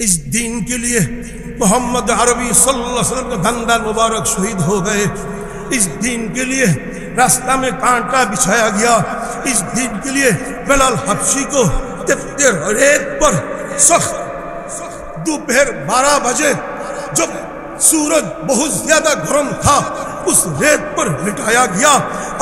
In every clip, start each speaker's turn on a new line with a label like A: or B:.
A: इस दीन के लिए मोहम्मद अरबी सल्लल्लाहु अलैहि वसल्लम का दंदान मुबारक शहीद हो गए। इस दीन के लिए रास्ता में कांटा बिछाया गया। इस दीन के लिए बिलाल हबशी को रेत पर सख्त दोपहर 12 बजे जब सूरज बहुत ज्यादा गर्म था उस रेत पर लिटाया गया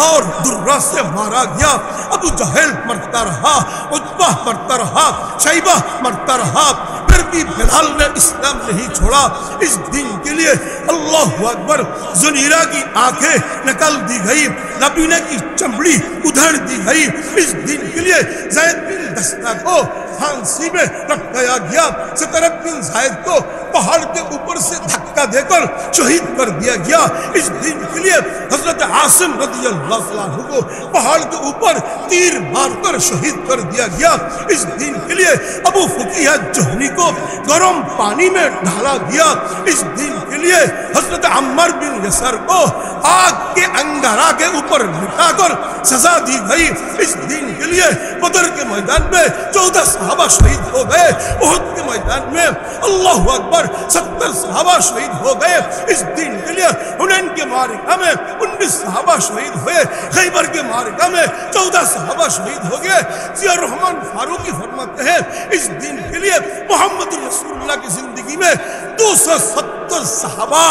A: और दुर्रा से मारा गया। अबू जहल मरता रहा, उतबा मरता रहा, शैबा मरता रहा, फिर भी बिलाल ने इस्लाम नहीं छोड़ा। इस दिन के लिए अल्लाहु अकबर, जुनीरा की आंखें निकाल दी गई, नबीना की चमड़ी उधड़ दी गई। इस दिन के लिए ज़ैद बिन दस्ता को फांसी में लटकाया गया। सतरब बिन ज़ायद को पहाड़ के ऊपर से धक्का देकर शहीद कर दिया गया। इस दिन के लिए हजरत आसिम रज़ियल्लाहु अन्हु को पहाड़ के ऊपर तीर मारकर शहीद कर दिया गया। इस दिन के लिए अबू फुकीहा जोहनी को गर्म पानी में डाला गया। इस दिन के लिए हजरत अम्मार बिन यसर को आग के अंगारा के ऊपर लिटाकर सजा दी गई। इस दिन के लिए बदर के मैदान में 14 सहाबा शहीद हो गए। उहद के मैदान में अल्लाहु अकबर 70 सहाबा शहीद हो गए। इस दिन के लिए हुनैन के मारिका में 19 सहाबा शहीद हुए। खैबर के मारिका में 14 सहाबा शहीद हो गए। जिया रहमान फारूकी फरमाते हैं इस दिन के लिए मोहम्मद रसूलुल्लाह की जिंदगी में 270 सहाबा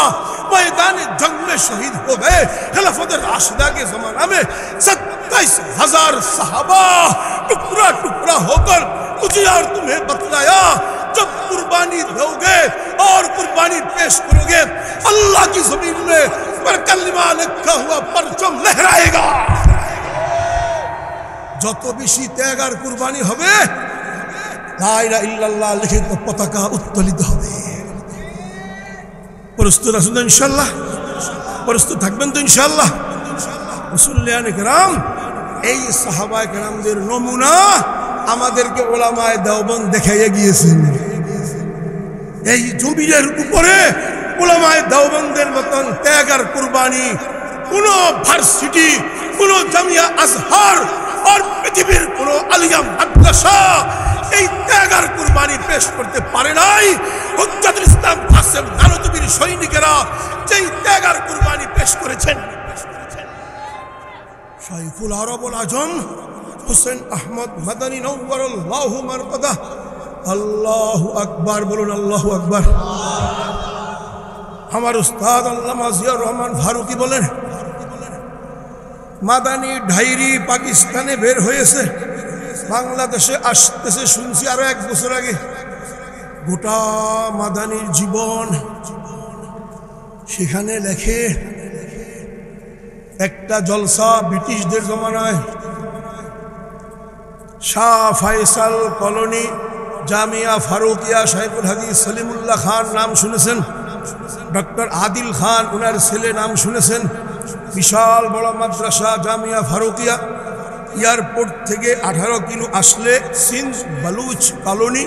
A: मैदान जंग में शहीद हो गए। खिलाफत राशिदा के जमाना में 27,000 सहाबा टुकड़ा टुकड़ा होकर मुझे यार तुम्हें बतलाया जब कुर्बानी दोगे और कुर्बानी पेश करोगे अल्लाह की जमीन में पर कलिमा लिखा हुआ परचम लहराएगा। जो तो बेशी त्याग और कुर्बानी হবে লা ইলাহা ইল্লাল্লাহ লিখিত পতাকা উত্তোলিত হবে। প্রস্তুত আছেন তো ইনশাআল্লাহ? প্রস্তুত থাকবেন তো ইনশাআল্লাহ? মুসল্লিয়ানে কেরাম, এই সাহাবায়ে কেরামদের নমুনা আমাদেরকে উলামায়ে দেওবন্দ দেখাইয়া গিয়েছেন। এই জমিনের উপরে উলামায়ে দেওবন্দের মতন ত্যাগ আর কুরবানি কোন ভার্সিটি, কোন জামিয়া আজহার আর পৃথিবীর কোন আলিয়া মাদ্রাসা এই ত্যাগ আর কুরবানি পেশ করতে পারে নাই। হুজ্জাতুল ইসলাম কাসেম নানতুবীর সৈনিকেরা যেই ত্যাগ আর কুরবানি পেশ করেছেন, শাইখুল আরবুল আজম হুসেন আহমদ মাদানী নওয়ারাল্লাহু মারকাদাহ, আল্লাহু আকবার বলুন, আল্লাহু আকবার। আমার উস্তাদ আল্লামা জিয়াউর রহমান ফারুকি বলেন মাদানী ডায়েরি পাকিস্তানে বের হয়েছে, বাংলাদেশে আসতেছে শুনছি আরো 1 বছর আগে। গোটা মাদানীর জীবন সেখানে লেখে। একটা জলসা ব্রিটিশদের জমানায় শাহ ফয়সাল কলোনি জামিয়া ফারুকিয়া শাইখুল হাদিস সলিমুল্লাহ খান নাম শুনেছেন, ডক্টর আদিল খান ওনার ছেলে নাম শুনেছেন। বিশাল বড় মাদ্রাসা জামিয়া ফারুকিয়া। এয়ারপোর্ট থেকে 18 কিলো আসলে সিন্ধ বালুচ কলোনি,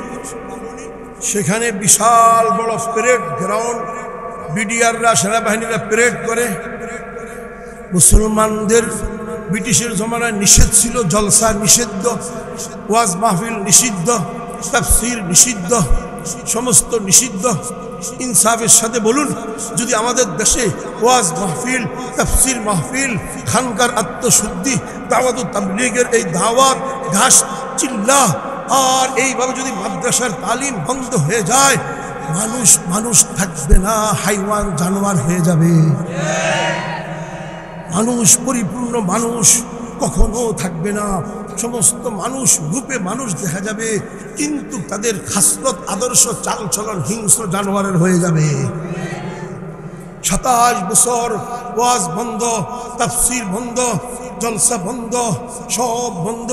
A: সেখানে বিশাল বড় প্যারেড গ্রাউন্ড, বিডিআররা সেনাবাহিনীরা প্যারেড করে। মুসলমানদের ব্রিটিশের জমানায় নিষেধ ছিল, জলসা নিষিদ্ধ, ওয়াজ মাহফিল নিষিদ্ধ, তাফসীর নিষিদ্ধ, সমস্ত নিষিদ্ধ। ইনসাফের সাথে বলুন, যদি আমাদের দেশে ওয়াজ মাহফিল, তাফসীর মাহফিল, খানকার আত্মশুদ্ধি, দাওয়াত ও তাবলীগের এই দাওয়াত, ঘাস চিল্লা আর এইভাবে যদি মাদ্রাসার তালিম বন্ধ হয়ে যায়, মানুষ মানুষ থাকবে না, হাইওয়ান জানোয়ার হয়ে যাবে। মানুষ পরিপূর্ণ মানুষ কখনো থাকবে না। সমস্ত মানুষ রূপে মানুষ দেখা যাবে, কিন্তু তাদের খাসলত আদর্শ চালচলন হিংস্র জানোয়ারের হয়ে যাবে। 27 বছর ওয়াজ বন্ধ, তাফসীর বন্ধ, জলসা বন্ধ, সব বন্ধ।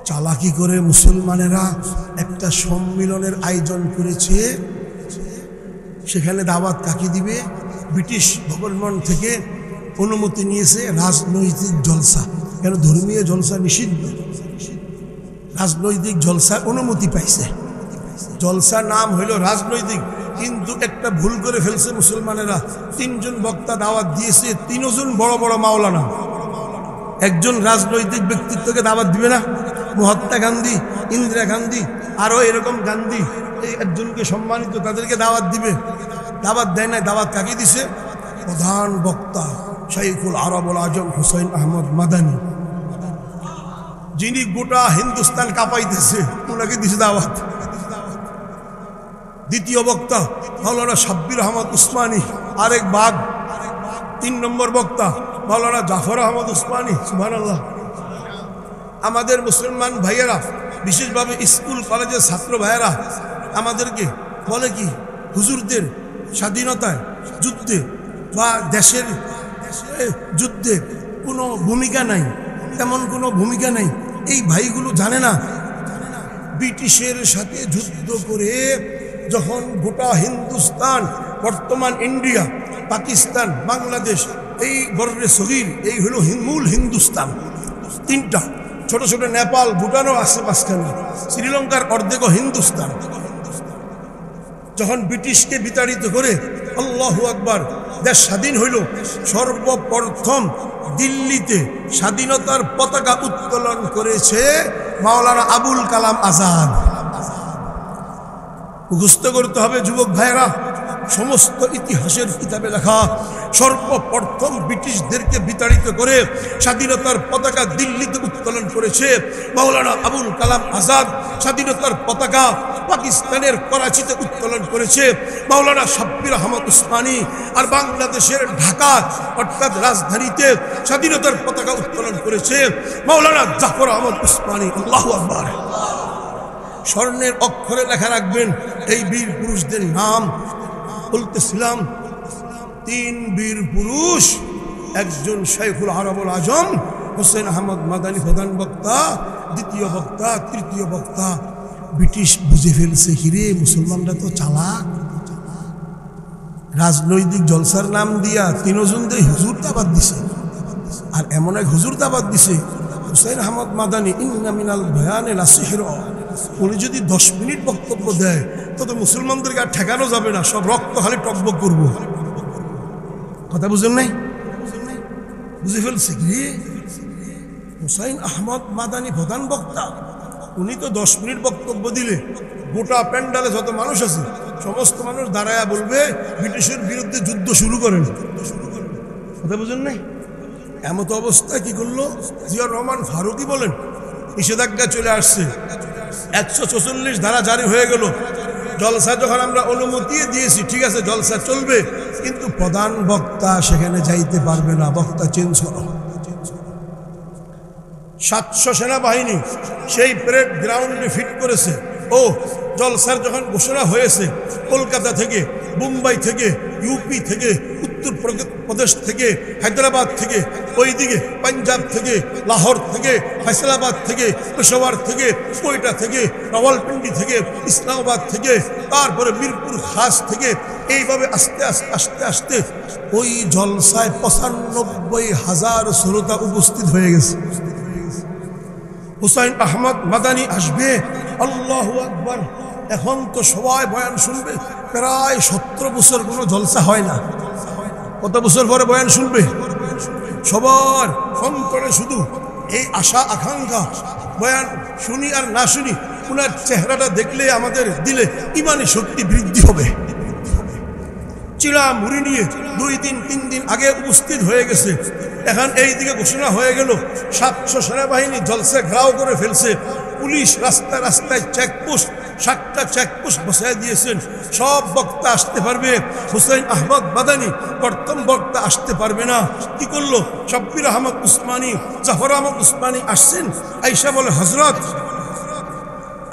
A: চালাকি করে মুসলমানেরা একটা সম্মিলনের আয়োজন করেছে। সেখানে দাওয়াত কাকে দিবে? ব্রিটিশ গভর্নমেন্ট থেকে অনুমতি নিয়েছে রাজনৈতিক জলসা। কেন? ধর্মীয় জলসা নিষিদ্ধ, রাজনৈতিক জলসার অনুমতি পাইছে। জলসা নাম হইল রাজনৈতিক, কিন্তু একটা ভুল করে ফেলছে মুসলমানেরা। 3 জন বক্তা দাওয়াত দিয়েছে, 3 জন বড় বড় মাওলানা। একজন রাজনৈতিক ব্যক্তিত্বকে দাওয়াত দিবে না? মহাত্মা গান্ধী, ইন্দিরা গান্ধী, আরো এরকম গান্ধী একজনকে সম্মানিত তাদেরকে দাওয়াত দিবে, দাওয়াত দেয় নাই। দাওয়াত কাকে দিছে? প্রধান বক্তা শাইখুল আরবুল আজম হুসাইন আহমদ মাদানী, যিনি গোটা হিন্দুস্তান কাঁপাইতেছে, ওনাকে দিছে দাওয়াত। দ্বিতীয় বক্তা মাওলানা শাব্বির আহমদ উসমানী, আরেক বাঘ। 3 নম্বর বক্তা মাওলানা জাফর আহমদ উসমানী। সুবহানাল্লাহ। আমাদের মুসলমান ভাইয়েরা, বিশেষভাবে স্কুল কলেজের ছাত্র ভাইয়েরা আমাদেরকে বলে কি, হুজুরদের স্বাধীনতায় যুদ্ধে বা দেশের যুদ্ধে কোনো ভূমিকা নাই, তেমন কোনো ভূমিকা নাই। এই ভাইগুলো জানে না, ব্রিটিশের সাথে যুদ্ধ করে যখন গোটা হিন্দুস্তান, বর্তমান ইন্ডিয়া, পাকিস্তান, বাংলাদেশ, এই বর্রে সগীর, এই হলো মূল হিন্দুস্তান। 3টা ছোট ছোট নেপাল, ভুটানও আছে মাঝখানে, শ্রীলঙ্কার অর্ধেকও হিন্দুস্তান। যখন ব্রিটিশকে বিতাড়িত করে আল্লাহু আকবার দেশ স্বাধীন হইল, সর্বপ্রথম দিল্লিতে স্বাধীনতার পতাকা উত্তোলন করেছে মাওলানা আবুল কালাম আজাদ। মুখস্থ করতে হবে যুবক ভাইয়েরা, সমস্ত ইতিহাসের কিতাবে লেখা, সর্বপ্রথম ব্রিটিশদেরকে বিতাড়িত করে স্বাধীনতার পতাকা দিল্লিতে উত্তোলন করেছে মাওলানা আবুল কালাম আজাদ। স্বাধীনতার পতাকা পাকিস্তানের করাচিতে উত্তোলন করেছে মাওলানা শাব্বির আহমদ উসমানী। আর বাংলাদেশের ঢাকা অর্থাৎ রাজধানীতে স্বাধীনতার পতাকা উত্তোলন করেছে মাওলানা জাফর আহমদ উসমানী। আল্লাহু আকবার। স্বর্ণের অক্ষরে লেখা রাখবেন এই বীর পুরুষদের নাম। বলতেছিলাম 3 বীর পুরুষ, একজন শাইখুল আরবুল আজম হুসাইন আহমদ মাদানী প্রধান বক্তা, দ্বিতীয় বক্তা, তৃতীয় বক্তা। ব্রিটিশ বুঝে ফেলছে, হিরে মুসলমানরা তো চালাক, রাজনৈতিক জলসার নাম দিয়া 3 জনদের হুজুর দাবাত দিছে। আর এমন এক হুজুর দাবাত দিছে হুসাইন আহমদ মাদানী, ইন্না মিনাল বয়ানে লাসিহরা। উনি যদি 10 মিনিট বক্তব্য দেয় তত মুসলমানদেরকে আর ঠেকানো যাবে না, সব রক্ত খালি টকবক করব। কথা বুঝেন নাই? বুঝে ফেলছে কি হুসাইন আহমদ মাদানী প্রধান বক্তা, উনি তো 10 মিনিট বক্তব্য দিলে গোটা প্যান্ডালে যত মানুষ আছে সমস্ত মানুষ দাঁড়ায়া বলবে ব্রিটিশের বিরুদ্ধে যুদ্ধ শুরু করেন। কথা বুঝেন নাই? এমত অবস্থায় কি করলো জিয়াউর রহমান ফারুকী বলেন, নিষেধাজ্ঞা চলে আসছে, 144 ধারা জারি হয়ে গেল। জলসা যখন আমরা অনুমতি দিয়েছি, ঠিক আছে জলসা চলবে, কিন্তু প্রধান বক্তা সেখানে যাইতে পারবে না, বক্তা চেঞ্জ করো। 700 সেনাবাহিনী সেই প্যারেড গ্রাউন্ডে ফিট করেছে। ও জলসার যখন ঘোষণা হয়েছে, কলকাতা থেকে, মুম্বাই থেকে, ইউপি থেকে, উত্তর প্রদেশ থেকে, হায়দ্রাবাদ থেকে, ওইদিকে পাঞ্জাব থেকে, লাহোর থেকে, ফয়সালাবাদ থেকে, পেশোয়ার থেকে, কোয়েটা থেকে, রাওয়ালপিন্ডি থেকে, ইসলামাবাদ থেকে, তারপরে মিরপুর খাস থেকে, এইভাবে আস্তে আস্তে আস্তে আস্তে ওই জলসায় 95,000 শ্রোতা উপস্থিত হয়ে গেছে। হুসাইন আহমদ মাদানী আসবে, আল্লাহু আকবার। এখন তো সবাই বয়ান শুনবে, প্রায় 17 বছর কোনো জলসা হয় না। কত বছর পরে বয়ান শুনবে? সবার অন্তরে শুধু এই আশা আকাঙ্ক্ষা, বয়ান শুনি আর না শুনি, ওনার চেহারাটা দেখলে আমাদের দিলে ইমানি শক্তি বৃদ্ধি হবে। চিড়া মুড়ি নিয়ে 2 দিন 3 দিন আগে উপস্থিত হয়ে গেছে। এখন এই দিকে ঘোষণা হয়ে গেল 700 সেনাবাহিনী জলসা ঘেরাও করে ফেলছে। পুলিশ রাস্তায় রাস্তায় চেকপোস্ট, 7টা চেকপোস্ট বসায় দিয়েছেন। সব বক্তা আসতে পারবে, হুসাইন আহমদ মাদানী প্রথম বক্তা আসতে পারবে না। কি করলো? শাব্বির আহমদ উসমানী, জাফর আহমদ উসমানী আসছেন। আয়েশা বলে, হযরত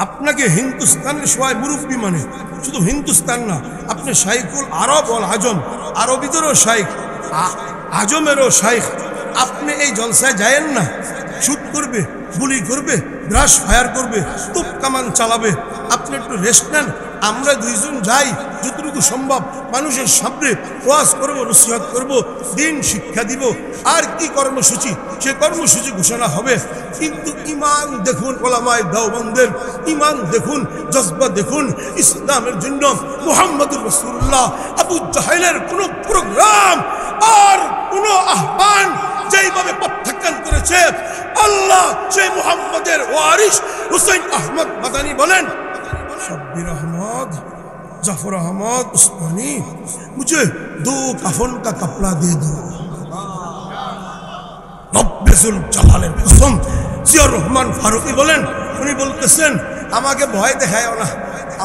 A: আপনাকে হিন্দুস্তানের সবাই মুরব্বী মানে, শুধু হিন্দুস্তান না, আপনি শাইখুল আরব ওয়াল আজম, আরবিদেরও শাইখ, আজমেরও শাইখ। আপনি এই জলসায় যায়েন না, শুট করবে, গুলি করবে, ব্রাশ ফায়ার করবে, তুপ কামান চালাবে, আপনি একটু রেস্ট নেন। আমরা 2 জন যাই, যতটুকু সম্ভব মানুষের সামনে ওয়াজ করব, নসিহত করব, দিন শিক্ষা দিব। আর কি কর্মসূচি, সে কর্মসূচি ঘোষণা হবে। কিন্তু ইমান দেখুন ওলামায়ে দেওবন্দের, ইমান দেখুন, জজবা দেখুন। ইসলামের জন্য মুহাম্মদুর রাসূলুল্লাহ, আবু জাহেলের কোনো প্রোগ্রাম আর কোনো আহ্বান যেইভাবে প্রত্যাখ্যান করেছে, আল্লাহ সেই মুহাম্মদের ওয়ারিস হুসাইন আহমদ মাদানী বলেন, शब्बीर अहमद, जफर अहमद उस्मानी, मुझे 2 कफन का कपड़ा दे दो। रब्बुल জালালের কসম, জিয়া রহমান ফারুকী বলেন, উনি বলতেছেন আমাকে ভয় দেখায়ও না,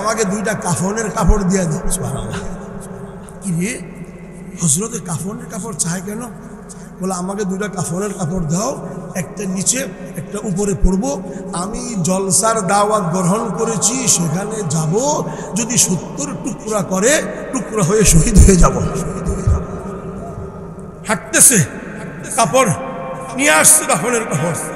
A: আমাকে 2টা কাফনের কাপড় দিয়ে দাও। সুবহানাল্লাহ। কি রে হযরতে কাফনের কাপড় চায় কেন? বলে আমাকে 2টা কাফনের কাপড় দাও, একটা নিচে একটা উপরে পরবো, আমি জলসার দাওয়াত গ্রহণ করেছি, সেখানে যাব, যদি 70 টুকরা করে টুকরা হয়ে শহীদ হয়ে যাব। হাঁটতেছে, কাপড় নিয়ে আসছে,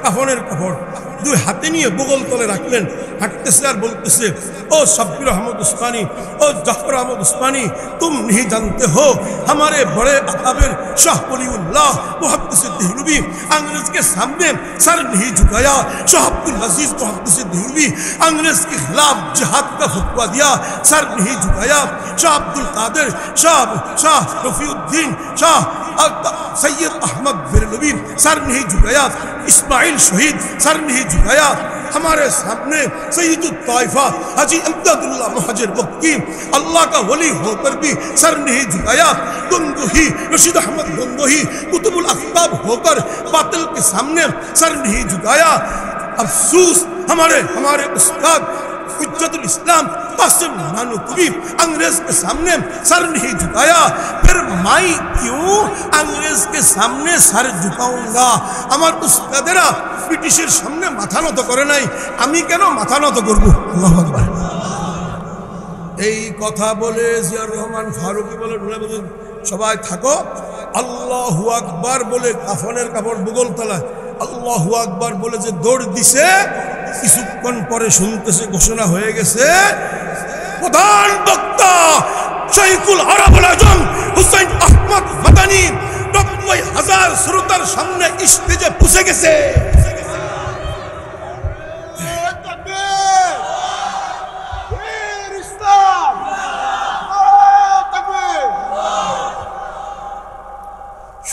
A: কাফনের কাপড় 2 হাতে নিয়ে বগল তলে রাখলেন, হাঁটতেছে আর বলতেছে, ओ शब्बीर अहमद उस्मानी, ओ जफर अहमद उस्मानी, तुम नहीं जानते हो हमारे बड़े अकाबिर शाह वलीउल्लाह मुहद्दिस देहलवी अंग्रेज के सामने सर नहीं झुकाया। शाह अब्दुल अजीज मुहद्दिस देहलवी अंग्रेज के खिलाफ जिहाद का फतवा दिया, सर नहीं झुकाया। शाह अब्दुल कादिर, शाह रफीउद्दीन, शाह सैयद अहमद बेरलवी सर नहीं झुकाया। इस्माइल शहीद सर नहीं झुकाया। हमारे सामने सैयदुत ताइफा हाजी अमजदुल्लाह मुहाजिर मक्की अल्लाह का वली होकर भी सर नहीं झुकाया। गंगोही रशीद अहमद गंगोही कुतुबुल अख्ताब होकर बातिल के सामने सर नहीं झुकाया। अफसोस हमारे उस्ताद हुज्जतुल इस्लाम कासिम नानूतवी अंग्रेज के सामने सर नहीं झुकाया। फिर मैं क्यों अंग्रेज के सामने सर झुकाऊंगा? আমার উস্তাদেরা ব্রিটিশের সামনে মাথা নত করে নাই, আমি কেন মাথা নত করব? আল্লাহু আকবার। এই কথা বলে জিয়া রহমান ফারুকী বলে, সবাই থাকো, আল্লাহু আকবার বলে কাফনের কাপড় বুগল তলায় আল্লাহু আকবার বলে যে দৌড় দিছে, কিছুক্ষণ পরে শুনতেছে ঘোষণা হয়ে গেছে, প্রধান বক্তা শহীদুল আরবুল আজম হুসাইন আহমদ মাদানী 90,000 শ্রোতার সামনে স্টেজে পৌঁছে গেছে।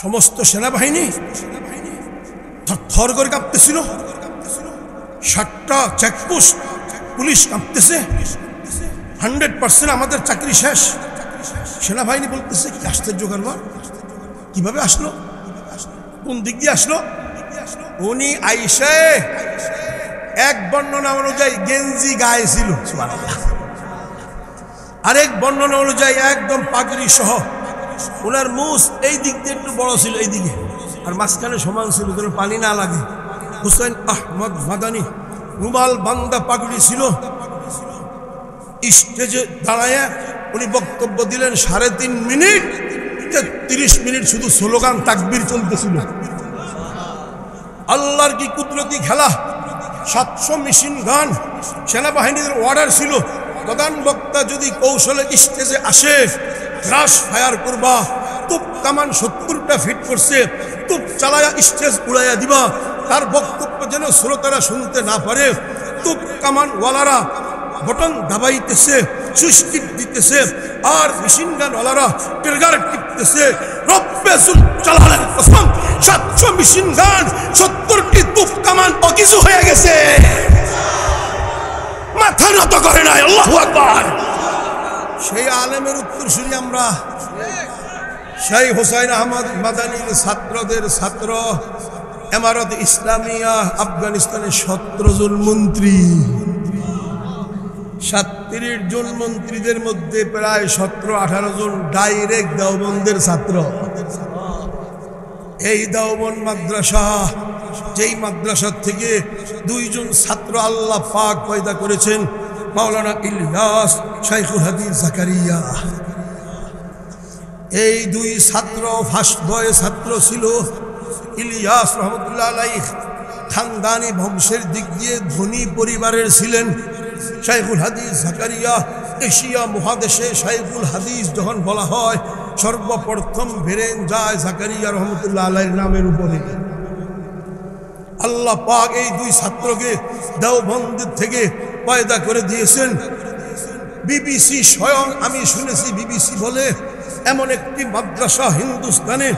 A: সমস্ত সেনাবাহিনী থর করে কাঁপতেছিল, 60টা চেকপোস্ট পুলিশ কাঁপতেছে, 100% আমাদের চাকরি শেষ। সেনাবাহিনী বলতেছে কি আশ্চর্য কারবার, কিভাবে আসলো, কোন দিক দিয়ে আসলো? উনি আইসে এক বর্ণনা অনুযায়ী গেঞ্জি গায়ে ছিল, আরেক বর্ণনা অনুযায়ী একদম পাগড়ি সহ। ওনার মুখ এই দিক দিয়ে একটু বড় ছিল, এই দিকে, আর মাঝখানে সমান ছিল যেন পানি না লাগে। হুসাইন আহমদ মাদানী রুমাল বান্দা পাগড়ি ছিল। স্টেজে দাঁড়ায় উনি বক্তব্য দিলেন 3.5 মিনিট, 30 মিনিট শুধু স্লোগান তাকবীর চলতেছিল। আল্লাহর কি কুদরতি খেলা! 700 মেশিন গান সেনাবাহিনীর অর্ডার ছিল, প্রধান বক্তা যদি কৌশলে স্টেজে আসে ক্রাশ ফায়ার করবা, তুপ কামান 70টা ফিট করছে, তুপ চালায়া স্টেজ উড়াইয়া দিবা। তার বক্তব্য যেন শ্রোতারা শুনতে না পারে, তুপ কামান ওয়ালারা বটন দাবাইতেছে, সুইচ টিপ দিতেছে, আর মেশিন গান ওয়ালারা ট্রিগার টিপতেছে। রব্বুল জালালের কসম, 700 মেশিন গান 70টি তুপ কামান অকিছু হয়ে গেছে, মাথা নত করে নাই। আল্লাহু আকবার। সেই আলেমের উত্তরসূরি আমরা, সেই হুসাইন আহমদ মাদানীর ছাত্রদের ছাত্র, ইমারত ইসলামিয়া আফগানিস্তানের 17 জন মন্ত্রী, 37 জন মন্ত্রীদের মধ্যে প্রায় 17-18 জন ডাইরেক্ট দেওবন্দের ছাত্র। এই দেওবন্দ মাদ্রাসা, যেই মাদ্রাসা থেকে 2 জন ছাত্র আল্লাহ পাক পয়দা করেছেন, মাওলানা ইলিয়াস, শাইখুল হাদিস জাকারিয়া। এই 2 ছাত্র ফার্স্ট বয় ছাত্র ছিল। ইলিয়াস রহমতুল্লাহ আলাইহ খানদানি বংশের দিক দিয়ে ধনী পরিবারের ছিলেন। শাইখুল হাদিস জাকারিয়া এশিয়া মহাদেশে শাইখুল হাদিস যখন বলা হয়, সর্বপ্রথম বেরেন যায় জাকারিয়া রহমতুল্লাহ আলাইহির নামের উপরে। আল্লাহ পাক এই 2 ছাত্রকে দেওবন্দ থেকে পয়দা করে দিয়েছেন। বিবিসি স্বয়ং, আমি শুনেছি বিবিসি বলে, এমন একটি মাদ্রাসা হিন্দুস্তানে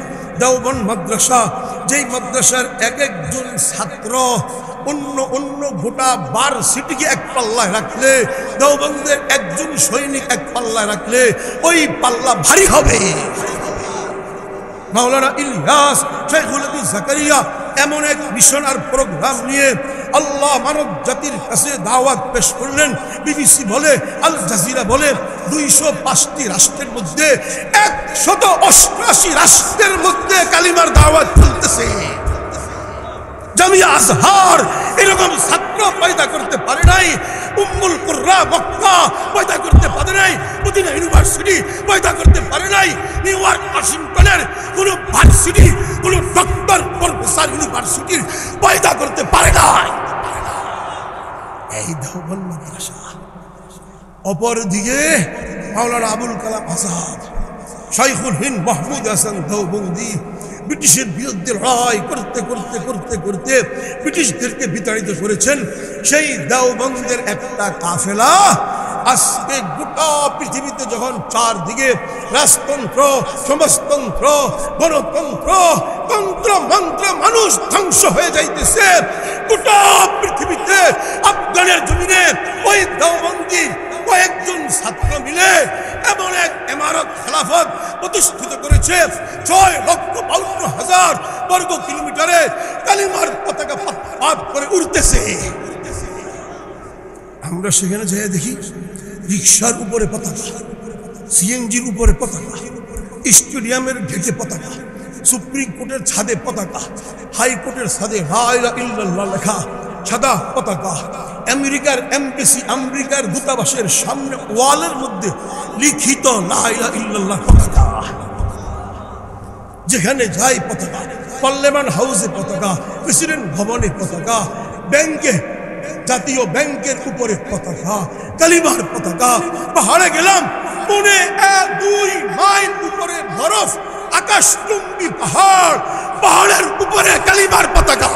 A: দেওবন্দ মাদ্রাসা, যেই মাদ্রাসার এক একজন ছাত্র অন্য অন্য গোটা ভার্সিটিকে এক পাল্লায় রাখলে, দেওবন্দের একজন সৈনিক এক পাল্লায় রাখলে ওই পাল্লা ভারী হবে। মাওলানা ইলিয়াস, শেখুল হাদিস জাকারিয়া এমন এক মিশন আর প্রোগ্রাম নিয়ে আল্লাহ মানব জাতির কাছে দাওয়াত পেশ করলেন। বিবিসি বলে, আল জাজিরা বলে, 205টি রাষ্ট্রের মধ্যে 188 রাষ্ট্রের মধ্যে কালিমার দাওয়াত চলতেছে। জামিয়া আজহার এরকম ছাত্র পয়দা করতে পারে নাই, উম্মুল কুররা মক্কা পয়দা করতে পারে নাই, মদিনা ইউনিভার্সিটি পয়দা করতে পারে নাই, নিউ ইয়র্ক ওয়াশিংটনের কোন ভার্সিটি, কোন ডক্টর প্রফেসর ইউনিভার্সিটির পয়দা করতে পারে নাই এই দেওবন্দ মাদ্রাসা। অপরদিকে মাওলানা আবুল কালাম আজাদ, শাইখুল হিন্দ মাহমুদ হাসান দেওবন্দি ব্রিটিশের বিরুদ্ধে লড়াই করতে করতে করতে করতে ব্রিটিশদেরকে বিতাড়িত করেছেন। সেই দেওবন্দের একটা কাফেলা আজকে গোটা পৃথিবীতে যখন চারদিকে রাজতন্ত্র, সমাজতন্ত্র, গণতন্ত্র, তন্ত্র মন্ত্র মানুষ ধ্বংস হয়ে যাইতেছে, গোটা পৃথিবীতে আফগানের জমিনে ওই দেওবন্দি কয়েকজন ছাত্র মিলে এমন এক ইমারত খেলাফত প্রতিষ্ঠিত করেছে, 6,52,000 বর্গ কিলোমিটারে কালিমার পতাকা পাত করে উড়তেছে। আমরা সেখানে যেয়ে দেখি রিক্সার উপরে পতাকা, সিএনজির উপরে পতাকা, স্টেডিয়ামের গেটে পতাকা, সুপ্রিম কোর্টের ছাদে পতাকা, হাইকোর্টের ছাদে লা ইলাহা ইল্লাল্লাহ লেখা সাদা পতাকা, আমেরিকার এমবেসি, আমেরিকার দূতাবাসের সামনে ওয়ালের মধ্যে লিখিত লা ইলাহা ইল্লাল্লাহ পতাকা, যেখানে যাই পতাকা, পার্লামেন্ট হাউসে পতাকা, প্রেসিডেন্ট ভবনে পতাকা, ব্যাংকে, জাতীয় ব্যাংকের উপরে পতাকা, কালিমার পতাকা। পাহাড়ে গেলাম, 1.5-2 মাইল উপরে বরফ, আকাশচুম্বী পাহাড়, পাহাড়ের উপরে কালিমার পতাকা।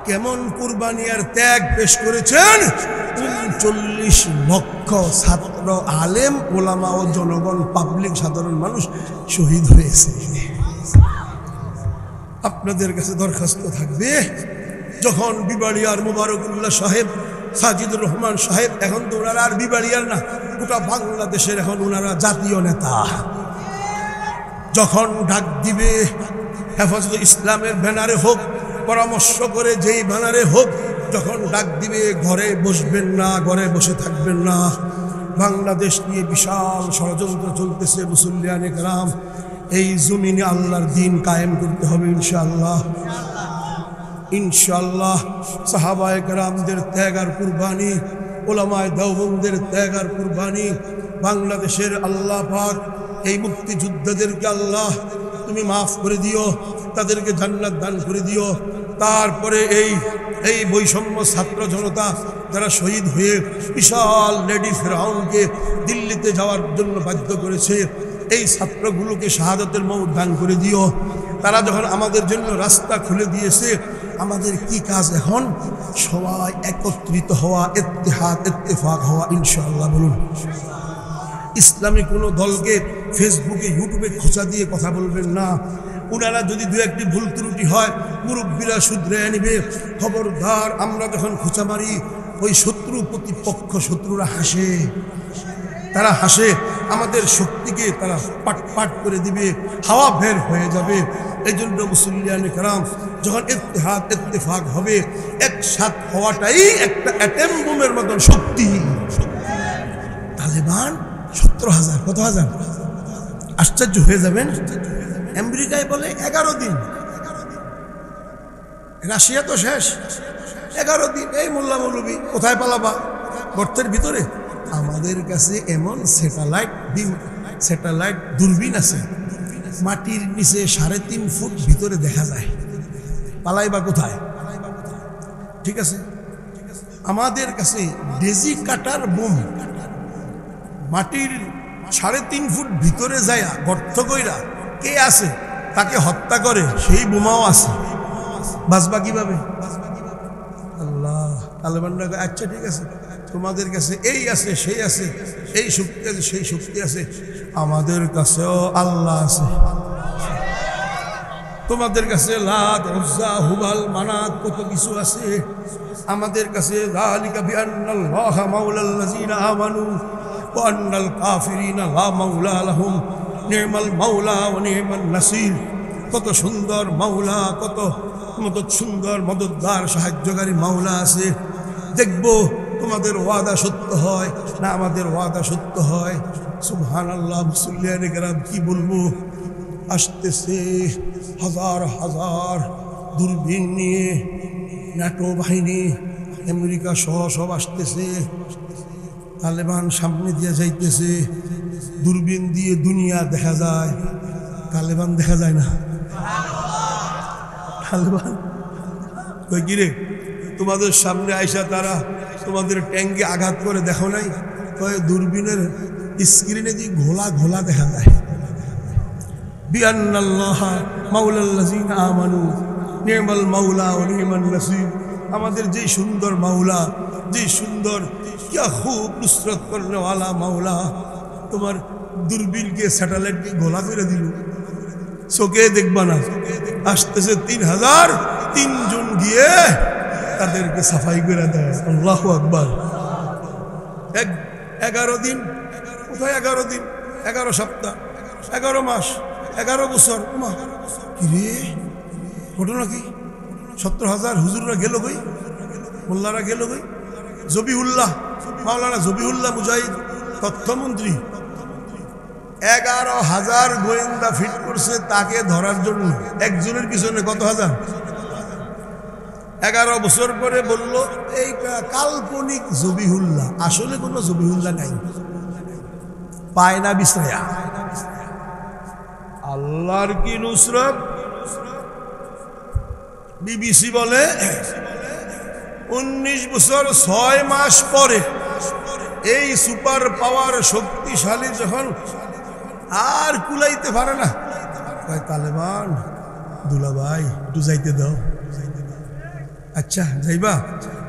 A: কেমন কুরবানি আর ত্যাগ পেশ করেছেন! 39 লক্ষ ছাত্র, আলেম, ওলামা ও জনগণ, পাবলিক, সাধারণ মানুষ শহীদ হয়েছে। আপনাদের কাছে দরখাস্ত থাকবে, যখন বিবাড়িয়ার মুবারকুল্লাহ সাহেব, সাজিদুর রহমান সাহেব, এখন তো ওনারা আর বিবাড়িয়ার না, গোটা বাংলাদেশের এখন ওনারা জাতীয় নেতা, যখন ডাক দিবে হেফাজত ইসলামের ব্যানারে হোক, পরামর্শ করে যেই ব্যানারে হোক, যখন ডাক দিবে ঘরে বসবেন না, ঘরে বসে থাকবেন না। বাংলাদেশ নিয়ে বিশাল ষড়যন্ত্র চলতেছে, মুসল্লিয়ানে কেরাম, এই জমিনে আল্লাহর দ্বীন কায়েম করতে হবে ইনশাআল্লাহ, ইনশাআল্লাহ। সাহাবায়ে কেরামদের ত্যাগ আর কুরবানি, ওলামায়ে দেওবন্দের ত্যাগ আর কুরবানি, বাংলাদেশের আল্লাহ পাক এই মুক্তিযোদ্ধাদেরকে আল্লাহ তুমি মাফ করে দিও, তাদেরকে জান্নাত দান করে দিও। তারপরে এই বৈষম্য ছাত্র জনতা যারা শহীদ হয়ে বিশাল লেডি ফেরাউনকে দিল্লিতে যাওয়ার জন্য বাধ্য করেছে, এই ছাত্রগুলোকে শাহাদাতের মওত দান করে দিও। তারা যখন আমাদের জন্য রাস্তা খুলে দিয়েছে, আমাদের কি কাজ এখন? সবাই একত্রিত হওয়া, ইত্তেহাদ ইত্তেফাক হওয়া ইনশাআল্লাহ। বলুন, ইসলামী কোনো দলকে ফেসবুকে, ইউটিউবে খোঁচা দিয়ে কথা বলবেন না। ওনারা যদি দু একটি ভুল ত্রুটি হয়, মুরব্বীরা শুধরে নিবে। খবরদার, আমরা যখন খোঁচা মারি, ওই শত্রু প্রতিপক্ষ, শত্রুরা হাসে, তারা হাসে, আমাদের শক্তিকে তারা পাট পাট করে দিবে, হাওয়া বের হয়ে যাবে। এই জন্য মুসল্লিয়ানে কেরাম, যখন ইত্তেহাদ ইত্তেফাক হবে, একসাথ হওয়াটাই একটা অ্যাটম বোমের মতন শক্তি। তালেবান 17,000, কত হাজার? আশ্চর্য হয়ে যাবেন। আমেরিকায় বলে 11 দিন, রাশিয়া তো শেষ, 11 দিন। এই মোল্লা মৌলবী কোথায় পালাবা? গর্তের ভিতরে। আমাদের কাছে এমন স্যাটেলাইট দূরবীন আছে, মাটির নিচে 3.5 ফুট ভিতরে দেখা যায়। পালাইবা কোথায়? ঠিক আছে, আমাদের কাছে ডেজি কাটার বোম, মাটির 3.5 ফুট ভিতরে যায় গর্ত কইরা কে আছে তাকে হত্যা করে, সেই বোমাও আছে। বাঁচবা কিভাবে? আল্লাহ। তালেবানরা আচ্ছা ঠিক আছে, তোমাদের কাছে এই আছে, সেই আছে, এই শক্তি আছে, সেই শক্তি আছে, আমাদের কাছেও আল্লাহ আছে। তোমাদের কাছে লাত, উজ্জা, হুবাল, মানাত কত কিছু আছে। আমাদের কাছে যালিকা বিআন্নাল্লাহা মাওলাল্লাযিনা আমানু ওয়া আন্নাল কাফিরিনা লা মাওলা লাহুম নি'মাল মাওলা ওয়া নি'মান নাসির। কত সুন্দর মাওলা, কত সুন্দর মদতগার, সাহায্যকারী মাওলা আছে। দেখবো তোমাদের ওয়াদা সত্য হয় না আমাদের ওয়াদা সত্য হয়। সুবহানাল্লাহ। মুসল্লিয়ানে কেরাম কি বলবো, আসতেছে হাজার হাজার দূরবীন নিয়ে ন্যাটো বাহিনী, আমেরিকা সহ সব আসতেছে। তালেবান সামনে দিয়ে যাইতেছে, দূরবীন দিয়ে দুনিয়া দেখা যায়, তালেবান দেখা যায় না। তালেবান কই কিরে তোমাদের সামনে আইসা তারা তোমাদের ট্যাঙ্কে আঘাত করে দেখো নাই? কয় দূরবীনের স্ক্রিনে দিয়ে ঘোলা ঘোলা দেখা যায়। বিআন্নাল্লাহা মাওলাল্লাযিনা আমানু নি'মাল মাওলা ওয়া নি'মান নাসির। আমাদের যে সুন্দর মাওলা, যে সুন্দর क्या खूब नुসরত করনে वाला মাওলা, তোমার দূরবীনকে স্যাটেলাইটকে ঘোলা করে দিল, চোখে দেখবা না। আসতেছে 3000, 3 জন গিয়ে তাদেরকে সাফাই করে দেয়। আল্লাহু আকবার। 11 দিন, কোথায় 11 দিন, 11 সপ্তাহ, 11 মাস, 11 বছর। কিরে ঘটনা কি? 70,000 হুজুররা গেল কই, মোল্লারা গেল কই? জবিউল্লাহ, মাওলানা জবিউল্লাহ মুজাহিদ তথ্যমন্ত্রী 11,000 গোয়েন্দা ফিট করছে তাকে ধরার জন্য। একজনের পিছনে কত হাজার? 11 বছর পরে বলল এইটা কাল্পনিক জবিউল্লাহ, আসলে কোনো জবিউল্লাহ নাই, পায় না বিশ্রায়া। আল্লাহর কি নুসরত। বিবিসি বলে 19 বছর 6 মাস পরে এই সুপার পাওয়ার শক্তিশালী যখন আর কুলাইতে পারে না, তালেবান দুলাভাই একটু যাইতে দাও। আচ্ছা যাইবা,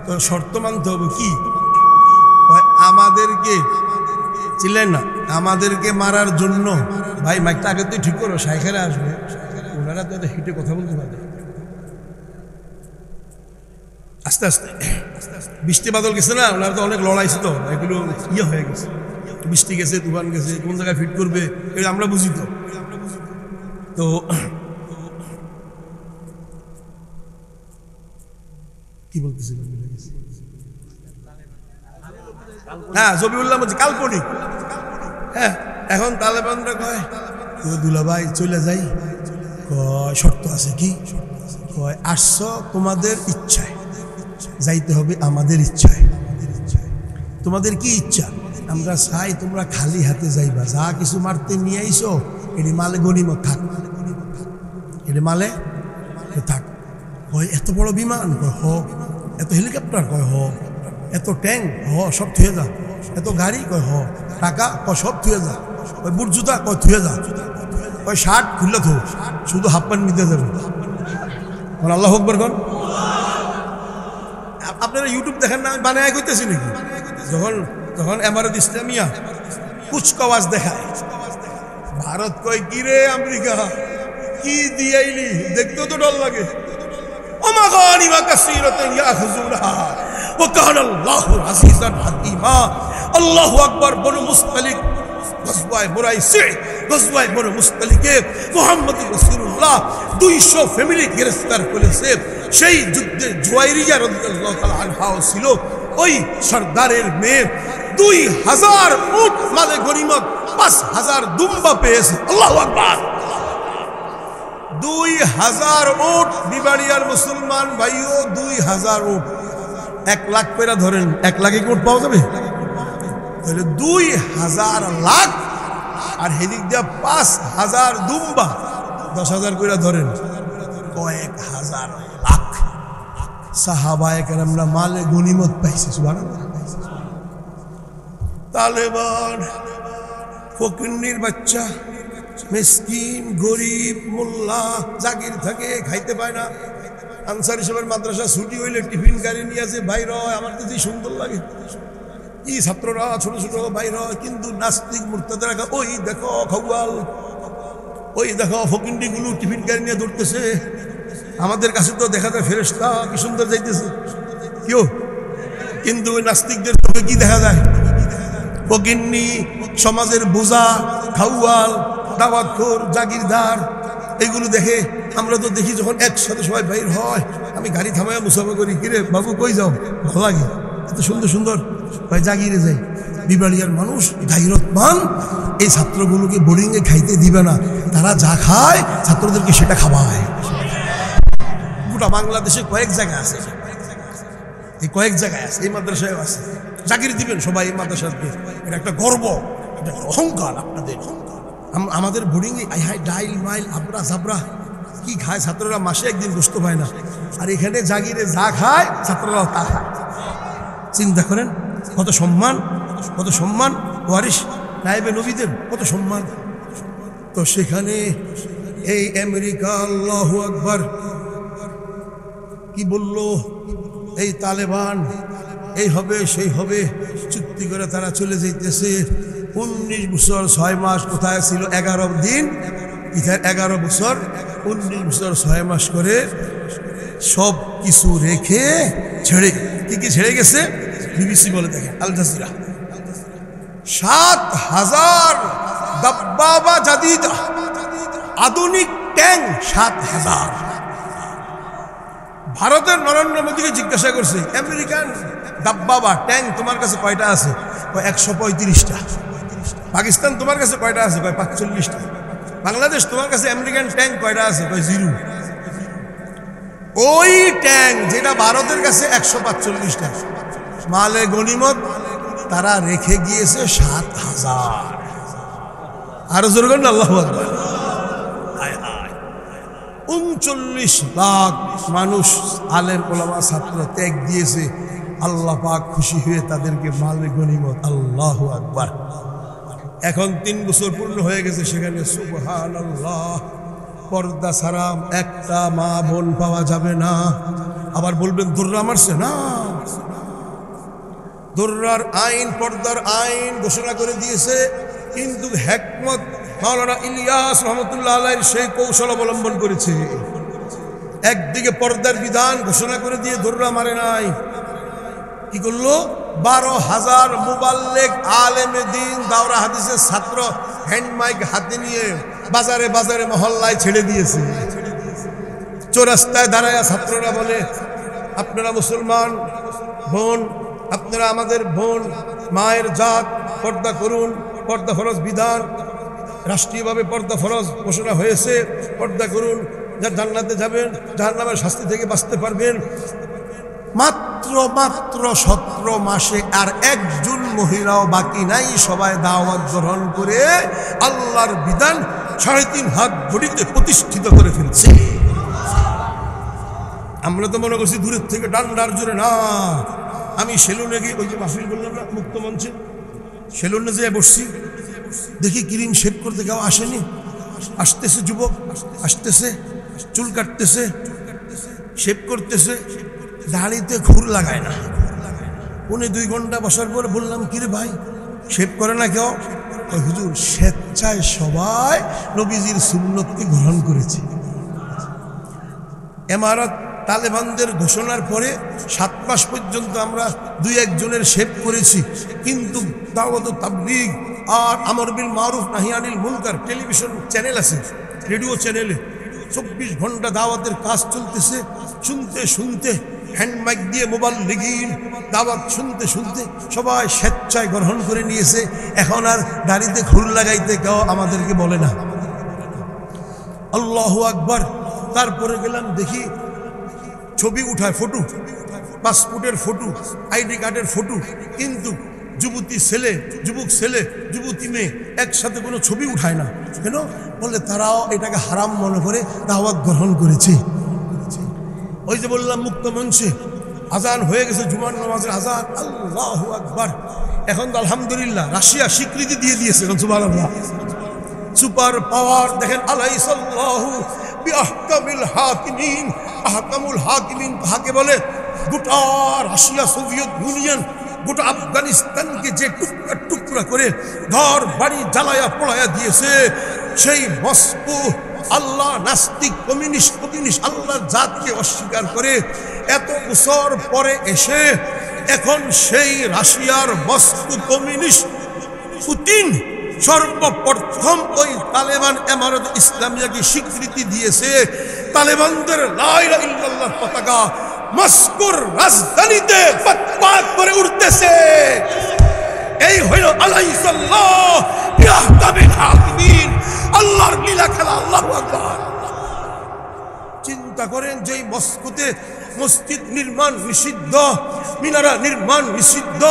A: তো শর্ত মানতে হবে। কি? আমাদেরকে ছিলেন না, আমাদেরকে মারার জন্য। ভাই মাইকটা আগে তুই ঠিক করো, শাইখেরা আসবে, ওনারা তো হিটে কথা বলতে পারবে। আস্তে আস্তে বৃষ্টি বাদল গেছে না, ওনারা তো অনেক লড়াইছে, তো এগুলো ইয়ে হয়ে গেছে। বৃষ্টি গেছে, তুফান গেছে, কোন জায়গায় ফিট করবে এটা আমরা বুঝি। তো কি বলতেছিলাম? হ্যাঁ জবিউল্লাহ বলছে কাল্পনিক। হ্যাঁ এখন তালেবানরা কয় দুলাভাই চলে যাই। কয় শর্ত আছে। কি? কয় আসছো তোমাদের ইচ্ছায়, যাইতে হবে আমাদের ইচ্ছায়। তোমাদের কি ইচ্ছা? আমরা চাই তোমরা খালি হাতে যাইবা, যা কিছু মারতে নিয়ে আইসো এটি মালে গনিমত থাক, এটি মালে থাক। কয় এত বড় বিমান? কয় হ। এত হেলিকপ্টার? কয় হ। এত ট্যাঙ্ক? হ। সব থুয়ে যা। এত গাড়ি? কয় হ। টাকা? কয় সব থুয়ে যা। কয় বুট জুতা? কয় থুয়ে যা। কয় শার্ট খুললে থো, শুধু হাফ প্যান্ট নিতে যাবে। আল্লাহু আকবার কন। আপনারা ইউটিউব দেখেন না, আমি বানায় কইতেছি নাকি? যখন এমারত ইসলামিয়া কুচকাওয়াজ দেখায়, ভারত কয় কি রে আমেরিকা কি দিয়াইলি, দেখতেও তো ডর লাগে। আল্লাহু আকবার। বনু মুস্তালিক গজওয়ায়ে মুরাইসি, গজওয়ায়ে বনু মুস্তালিকে মুহাম্মদ রাসূলুল্লাহ 200 ফ্যামিলি গ্রেফতার করেছে। সেই যুদ্ধে জুয়াইরিয়া রাদিয়াল্লাহু তাআলা আনহা ছিল। ওই সরদারের মেয়ে 2000 উট মালে গনিমত, 5000 দুম্বা পেয়েছে। আল্লাহু আকবার। 2000 উট। বিবাড়িয়ার মুসলমান ভাইও 2000 উট, 1 লাখ পেরা ধরেন, 1 লাখে উট পাওয়া যাবে? তাহলে 2000 লাখ, আর হেদিক দিয়া 5000 দুম্বা, 10,000 করে ধরেন, কয়েক হাজার লাখ সাহাবায়ে কেরামরা মালে গনিমত পাইছে। সুবহানাল্লাহ। তালেবান ফকিন্নির বাচ্চা, মিসকিন, গরিব, মোল্লা, জাগির থাকে, খাইতে পায় না। আনসার হিসেবে মাদ্রাসা ছুটি হইলে টিফিন গাড়ি নিয়ে আসে, বাইর হয়। আমার তো যে সুন্দর লাগে, এই ছাত্ররা ছোট ছোট বাইর হয়, কিন্তু নাস্তিক মুরতাদরা ওই দেখো খওয়াল, ওই দেখো ফকিন্ডিগুলো টিফিন গাড়ি নিয়ে দৌড়তেছে, আমাদের কাছে তো দেখা যায় ফেরেশতা কি সুন্দর যাইতেছে কেউ, কিন্তু ওই নাস্তিকদের চোখে কি দেখা যায়? ফকিন্নি, সমাজের বোঝা, খাউয়াল, দাওয়াতখোর, জাগিরদার, এইগুলো দেখে। আমরা তো দেখি যখন একসাথে সবাই বাইর হয়, আমি গাড়ি থামায় মুসাফা করি, কিরে বাবু কই যাও? ভালো লাগে, এত সুন্দর সুন্দর ভাই, জাগিরে যাই। বিবাড়িয়ার মানুষ গাইরতমান, এই ছাত্রগুলোকে বোর্ডিংয়ে খাইতে দিবে না, তারা যা খায় ছাত্রদেরকে সেটা খাওয়ায়। গোটা বাংলাদেশে কয়েক জায়গায় আছে, এই কয়েক জায়গায় আছে, এই মাদ্রাসায় আছে। জাগির দিবেন সবাই এই মাদ্রাসাকে, এটা একটা গর্ব, এটা অহংকার আপনাদের। আমাদের বোর্ডিংয়ে আই হাই ডাইল মাইল আবরা জাবরা কি খায় ছাত্ররা, মাসে একদিন গোস্ত পায় না, আর এখানে জাগিরে যা খায় ছাত্ররাও তা খায়। চিন্তা করেন কত সম্মান, কত সম্মান, ওয়ারিশ নায়েবে নবীদের কত সম্মান। তো সেখানে এই আমেরিকা, আল্লাহু আকবার, কি বলল, এই তালেবান এই হবে সেই হবে চুক্তি করে তারা চলে যাইতেছে। 19 বছর 6 মাস কোথায় ছিল? 11 দিন, 11 বছর 19 বছর 6 মাস করে সব কিছু রেখে ছেড়ে, কি কি ছেড়ে গেছে? বিবিসি বলে, দেখেন আল জাজিরা, 7000 দাব্বাবা জাদিদা, আধুনিক ট্যাঙ্ক 7000। ভারতের নরেন্দ্র মোদীকে জিজ্ঞাসা করছে, আমেরিকান দাব্বাবা ট্যাঙ্ক তোমার কাছে কয়টা আছে? 135টা। পাকিস্তান তোমার কাছে কয়টা আছে? 45টা। বাংলাদেশ তোমার কাছে আমেরিকান ট্যাঙ্ক কয়টা আছে? 0। ওই ট্যাঙ্ক যেটা ভারতের কাছে 145টা, মালে গনিমত তারা রেখে গিয়েছে 7000। আরো জোরে বলেন আল্লাহু আকবার। 39 লাখ মানুষ, আলেম ওলামা ছাত্র ত্যাগ দিয়েছে, আল্লাহ পাক খুশি হয়ে তাদেরকে মালে গনিমত, আল্লাহু আকবার। এখন 3 বছর পূর্ণ হয়ে গেছে, সেখানে সুবহানাল্লাহ, পর্দা ছাড়া একটা মা বোন পাওয়া যাবে না। আবার বলবেন দর্রা মারছে না, দর্রার আইন, পর্দার আইন ঘোষণা করে দিয়েছে, কিন্তু হিকমত মাওলানা ইলিয়াস রহমতুল্লাহ আলাইহির সেই কৌশল অবলম্বন করেছে। একদিকে পর্দার বিধান ঘোষণা করে দিয়ে দর্রা মারে নাই, কি করলো? 12,000 মুবাল্লিগ আলেমে দিন, দাওরা হাদিসের ছাত্র হ্যান্ড মাইক হাতে নিয়ে বাজারে বাজারে মহল্লায় ছেড়ে দিয়েছে। চৌরাস্তায় দাঁড়ায় ছাত্ররা বলে, আপনারা মুসলমান বোন, আপনারা আমাদের বোন, মায়ের জাত, পর্দা করুন, পর্দা ফরজ বিধান, রাষ্ট্রীয়ভাবে পর্দা ফরজ ঘোষণা হয়েছে, পর্দা করুন, যার জান্নাতে যাবেন, জাহান্নামের শাস্তি থেকে বাঁচতে পারবেন। মাত্র 17 মাসে আর একজন মহিলাও বাকি নাই, সবাই দাওয়াত গ্রহণ করে আল্লাহর বিধান 3.5 হাত বড়িতে প্রতিষ্ঠিত করে ফেলছে। আমরা তো মনে করছি দূরের থেকে ডান্ডার জোরে, না। আমি সেলুনে গিয়ে, ওই যে মাহফিল বললাম না মুক্ত মঞ্চে, সেলুনে যেয়ে বসছি, দেখি ক্রিম শেভ করতে কেউ আসেনি, আসতেছে যুবক, আসতেছে, চুল কাটতেছে, শেভ করতেছে, দাড়িতে খুর লাগায় না। উনি 2 ঘন্টা বসার পরে বললাম, কিরে ভাই শেভ করে না কেউ? হুজুর স্বেচ্ছায় সবাই নবীজির সুন্নতকে গ্রহণ করেছে। এমারত তালেবানদের ঘোষণার পরে 7 মাস পর্যন্ত আমরা 2-1 জনের শেভ করেছি, কিন্তু দাওয়াত ও তাবলীগ আর আমর বিল মারুফ নাহি আনিল মুনকার টেলিভিশন চ্যানেল আছে, রেডিও চ্যানেলে 24 ঘন্টা দাওয়াতের কাজ চলতেছে। শুনতে শুনতে হ্যান্ড মাইক দিয়ে মুবাল্লিগিন দাওয়াত শুনতে শুনতে সবাই স্বেচ্ছায় গ্রহণ করে নিয়েছে। এখন আর দাড়িতে খুর লাগাইতে কেউ আমাদেরকে বলে না। আল্লাহু আকবার। তারপরে গেলাম, দেখি ছবি উঠায়, ফটো, পাসপোর্টের ফটো, আইডি কার্ডের ফটো, কিন্তু যুবতী ছেলে, যুবক ছেলে, যুবতী মেয়ে একসাথে কোনো ছবি উঠায় না। কেন? বলে তারাও এটাকে হারাম মনে করে দাওয়াত গ্রহণ করেছে। ওই যে বললাম মুক্ত মঞ্চে আজান হয়ে গেছে, জুমার নামাজের আজান, আল্লাহু আকবার। এখন তো আলহামদুলিল্লাহ রাশিয়া স্বীকৃতি দিয়ে দিয়েছে, সুবহানাল্লাহ, সুপার পাওয়ার। দেখেন আলাইসাল্লাহু বিআহকামিল হাকিমিন, আহকামুল হাকিমিন কাকে বলে? গোটা রাশিয়া, সোভিয়েত ইউনিয়ন, গোটা আফগানিস্তানকে যে টুকরা টুকরা করে ঘর বাড়ি জ্বালায়া পোড়ায়া দিয়েছে, সেই মস্কো আল্লাহ নাস্তিক কমিউনিস্ট আল্লাহর জাতকে অস্বীকার করে এত বছর পরে এসে এখন সেই রাশিয়ার মস্কো কমিউনিস্ট পুতিন সর্বপ্রথম ওই তালেবান এমারত ইসলামিয়াকে স্বীকৃতি দিয়েছে। তালেবানদের লা ইলাহা ইল্লাল্লাহ পতাকা মস্কোর রাজধানীতে পাক করে উঠতেছে। এই হইল আলাইহিল্লাহ বিআহকামিল হাকিমিন, আল্লাহর লীলা খেলা। আল্লাহু আকবার। চিন্তা করেন, যেই মস্কোতে মসজিদ নির্মাণ নিষিদ্ধ, মিনারা নির্মাণ নিষিদ্ধ,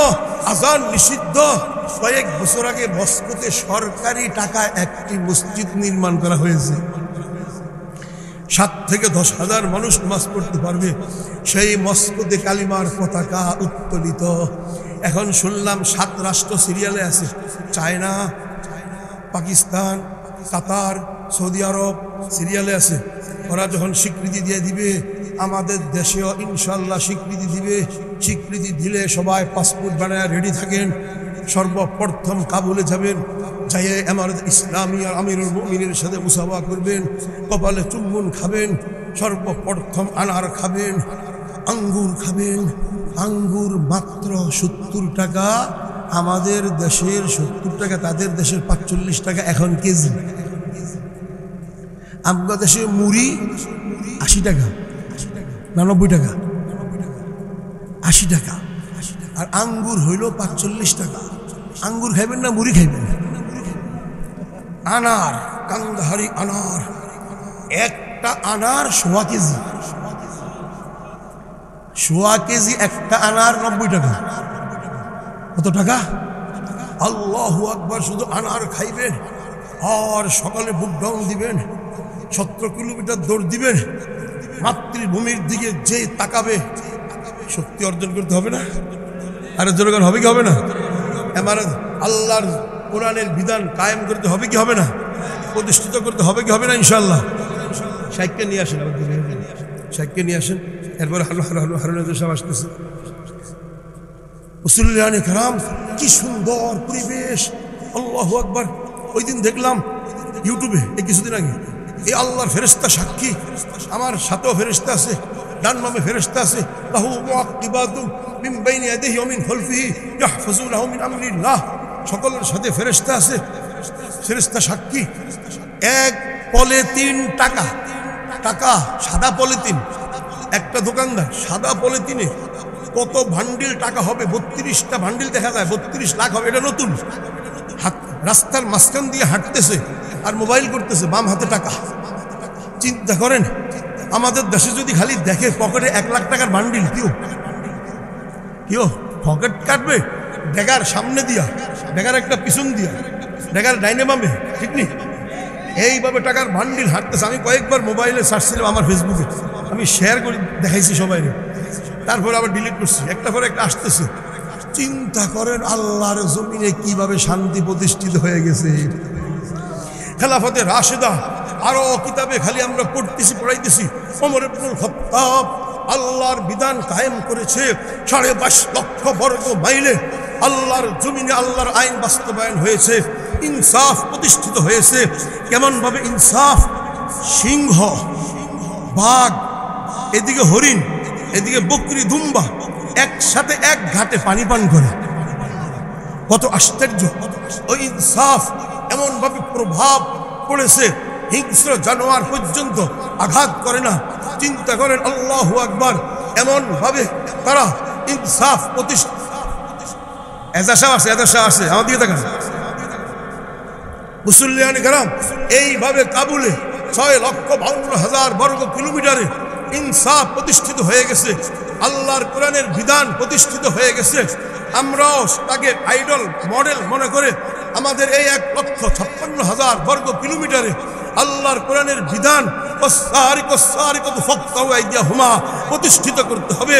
A: আজান নিষিদ্ধ, কয়েক বছর আগে মস্কোতে সরকারি টাকায় একটি মসজিদ নির্মাণ করা হয়েছে। 7 থেকে 10 হাজার মানুষ নামাজ পড়তে পারবে। সেই মস্কোতে কালিমার পতাকা উত্তোলিত। এখন শুনলাম 7 রাষ্ট্র সিরিয়ালে আছে, চায়না, পাকিস্তান, কাতার, সৌদি আরব সিরিয়ালে আছে। ওরা যখন স্বীকৃতি দিয়ে দিবে, আমাদের দেশেও ইনশাল্লাহ স্বীকৃতি দিবে। স্বীকৃতি দিলে সবাই পাসপোর্ট বানায় রেডি থাকেন। সর্বপ্রথম কাবুলে যাবেন, যাইয়ে এমারত ইসলামী আর আমিরুল মুমিনের সাথে মুসাফা করবেন, কপালে চুম্বন খাবেন, সর্বপ্রথম আনার খাবেন, আঙ্গুর খাবেন। আঙ্গুর মাত্র 70 টাকা, আমাদের দেশের 70 টাকা, তাদের দেশের 45 টাকা এখন কেজি। আমাদের দেশে মুড়ি 80 টাকা না 90 টাকা, 80 টাকা। আর আঙ্গুর হইল 45 টাকা। আঙ্গুর খাইবেন না মুড়ি খাইবেন? আনার, কান্দাহারি আনার, একটা আনার 1.5 কেজি, 1.5 কেজি একটা আনার 90 টাকা। কত টাকা? আল্লাহু আকবার। শুধু আনার খাইবেন আর সকালে বুক ডাউন দিবেন, 17 কিলোমিটার দৌড় দিবেন। মাতৃভূমির দিকে যে তাকাবে, শক্তি অর্জন করতে হবে না? আরে জনগণ, হবে কি হবে না? আমার আল্লাহর কোরআনের বিধান কায়েম করতে হবে কি হবে না? প্রতিষ্ঠিত করতে হবে কি হবে না? ইনশাআল্লাহ। শাইখকে নিয়ে আসেন, শাইখকে নিয়ে আসেন। এরপরে হারুন সাহেব আসতেছে। মুসল্লিয়ানে কেরাম, কি সুন্দর পরিবেশ। আল্লাহু আকবার। ওই দিন দেখলাম ইউটিউবে, এই কিছুদিন আগে, এই আল্লাহর ফেরেশতা সাক্ষী, আমার সাথেও ফেরেশতা আছে, ডান বামে ফেরেশতা আছে। লাহু মুআক্কিবাতুম মিন বাইনি ইয়াদিহি ওয়া মিন খালফিহি ইয়াহফাজুনাহু মিন আমরিল্লাহ। সকলের সাথে ফেরেশতা আছে, ফেরেশতা সাক্ষী। এক পলিথিন টাকা, সাদা পলিথিন, একটা দোকানদার সাদা পলিথিনে কত ভান্ডিল টাকা হবে? 32টা ভান্ডিল দেখা যায়, 32 লাখ হবে। এটা নতুন। রাস্তার মাঝখান দিয়ে হাঁটতেছে আর মোবাইল করতেছে, বাম হাতে টাকা। চিন্তা করেন, আমাদের দেশে যদি খালি দেখে পকেটে 1 লাখ টাকার বান্ডিল, কেউ পকেট কাটবে? ডেগার সামনে দিয়া, ডেগার একটা পিছন দিয়া, ডেগার ডাইনে বামে, ঠিক নেই? এইভাবে টাকার বান্ডিল হাঁটতেছে। আমি কয়েকবার মোবাইলে সার্চ ছিলাম, আমার ফেসবুকে আমি শেয়ার করে দেখাইছি সবাই, তারপরে আবার ডিলিট করছি। একটা পরে একটা আসতেছে। চিন্তা করেন আল্লাহর জমিনে কিভাবে শান্তি প্রতিষ্ঠিত হয়ে গেছে। খেলাফতে রাশেদা, আরো কিতাবে খালি আমরা পড়াইতেছি। ওমর ইবনুল খাত্তাব আল্লাহর বিধান কায়েম করেছে। 22.5 লক্ষ বর্গ মাইলে আল্লাহর জমিনে আল্লাহর আইন বাস্তবায়ন হয়েছে, ইনসাফ প্রতিষ্ঠিত হয়েছে। কেমন ভাবে ইনসাফ? সিংহ, বাঘ, এদিকে হরিণ, এদিকে বকরি, দুম্বা একসাথে এক ঘাটে পানি পান করে। কত আশ্চর্য! ওই ইনসাফ এমন ভাবে প্রভাব পড়েছে, হিংস্র জানোয়ার পর্যন্ত আঘাত করে না। চিন্তা করেন, আল্লাহু আকবার। এমন ভাবে তারা ইনসাফ প্রতিষ্ঠা। এজাশা আছে আমার দিকে দেখান। মুসল্লিয়ানে কেরাম, এইভাবে কাবুলে 6,52,000 বর্গ কিলোমিটারে ইনসাফ প্রতিষ্ঠিত হয়ে গেছে। আল্লাহর কোরআনের বিধান প্রতিষ্ঠিত হয়ে গেছে। আমরাও তাকে আইডল মডেল মনে করে আমাদের এই 1,56,000 বর্গ কিলোমিটারে আল্লাহর কোরআনের বিধান প্রতিষ্ঠিত করতে হবে।